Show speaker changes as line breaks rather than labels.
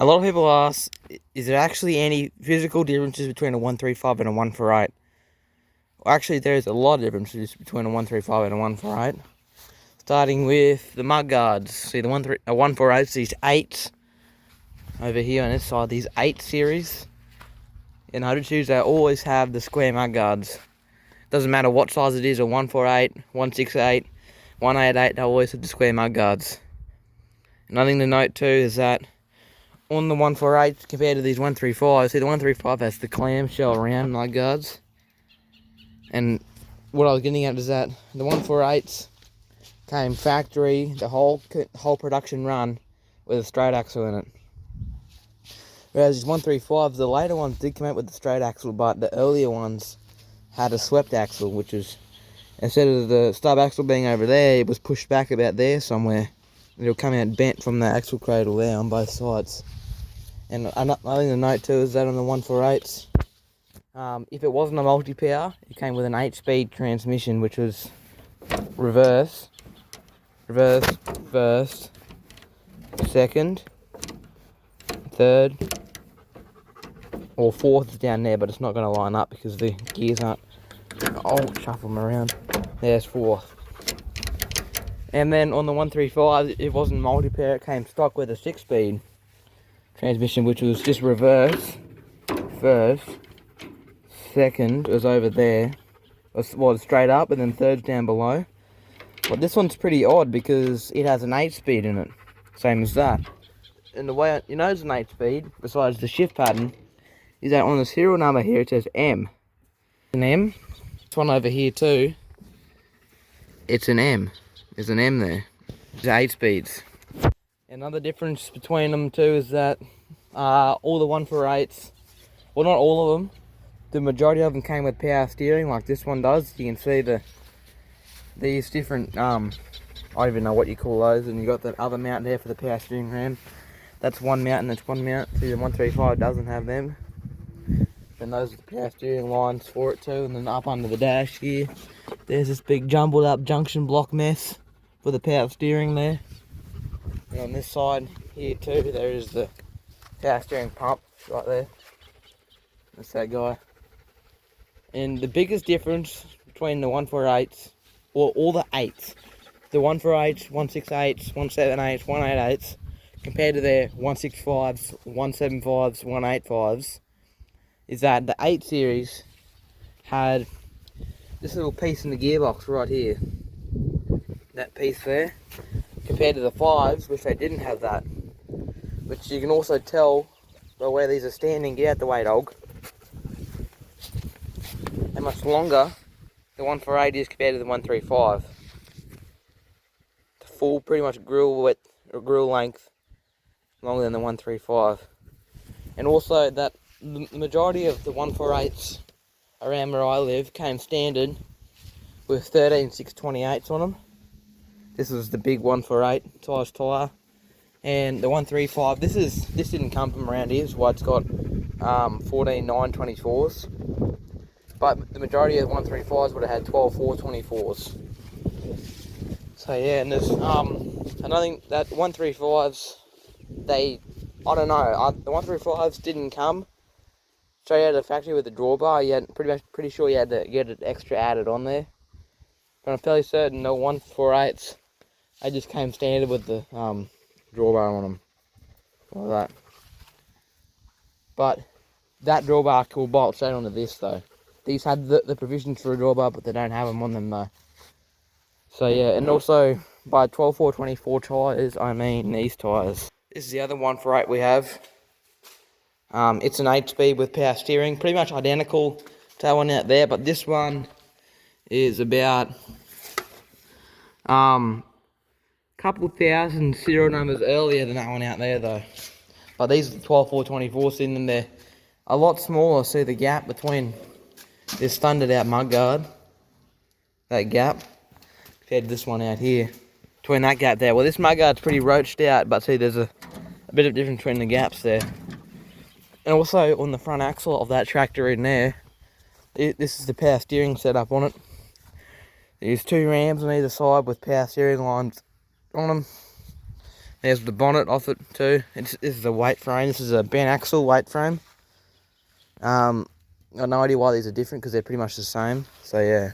A lot of people ask, is there actually any physical differences between a 135 and a 148? Well, actually, there's a lot of differences between a 135 and a 148. Starting with the mud guards. See, the 148's these 8s over here on this side, these 8 series. In 102s, they always have the square mud guards. Doesn't matter what size it is, a 148, 168, 188, they always have the square mud guards. Another thing to note too is that on the 148 compared to these 135, see the 135 has the clamshell round mud guards. And what I was getting at is that the 148s came factory, the whole production run with a straight axle in it. Whereas these 135s, the later ones did come out with the straight axle, but the earlier ones had a swept axle, which is, instead of the stub axle being over there, it was pushed back about there somewhere. It'll come out bent from the axle cradle there on both sides. And another thing to note too is that on the 148s, if it wasn't a multi-power, it came with an 8-speed transmission, which was reverse, first, second, third, or fourth is down there, but it's not going to line up because the gears aren't. I'll shuffle them around. There's fourth. And then on the 135, it wasn't multi-power, it came stock with a 6-speed transmission, which was just reverse, first, second was over there, was straight up, and then third's down below. But this one's pretty odd because it has an 8-speed in it, same as that. And the way you know it's an 8-speed, besides the shift pattern, is that on the serial number here it says M. An M. This one over here too, it's an M. There's an M there. It's 8 speeds. Another difference between them too is that all the 148s, well not all of them, the majority of them came with power steering like this one does. You can see these different, I don't even know what you call those, and you got that other mount there for the power steering ram. That's one mount and that's one mount. See, the 135 doesn't have them. And those are the power steering lines for it too. And then up under the dash here, there's this big jumbled up junction block mess for the power steering there. And on this side here too, there is the power steering pump right there. That's that guy. And the biggest difference between the 148s, or all the 8s, the 148s, 168s, 178s, 188s, compared to their 165s, 175s, 185s, is that the 8 series had this little piece in the gearbox right here. That piece there. Compared to the 5s, which they didn't have that. Which you can also tell by where these are standing. Get out the way, dog. How much longer the 148 is compared to the 135. The full, pretty much grill width, or grill length, longer than the 135. And also that the majority of the 148s around where I live came standard with 13 628s on them. This was the big 148 size tyre, and the 135. This didn't come from around here. This is why it's got 14 924s. But the majority of the 135s would have had 12 424s. So yeah, and there's another thing that 135s, I don't know. The 135s didn't come straight out of the factory with the drawbar. You had pretty sure you had to get it extra added on there. But I'm fairly certain the 148s, they just came standard with the drawbar on them, like that. But that drawbar will bolt straight onto this though. These had the provisions for a drawbar, but they don't have them on them though. So yeah, and also by 12 424 tyres, I mean these tyres. This is the other 148 we have. It's an 8-speed with power steering, pretty much identical to that one out there, but this one is about couple of thousand serial numbers earlier than that one out there though. But these are the 12 424s in them. They're a lot smaller. See the gap between this thundered out mudguard, that gap, compared to this one out here. Between that gap there. Well, this mudguard's pretty roached out, but see there's a bit of difference between the gaps there. And also on the front axle of that tractor in there, this is the power steering setup on it. There's 2 rams on either side with power steering lines on them. There's the bonnet off it too. This is a weight frame. This is a Ben Axel weight frame. Got no idea why these are different because they're pretty much the same. So yeah.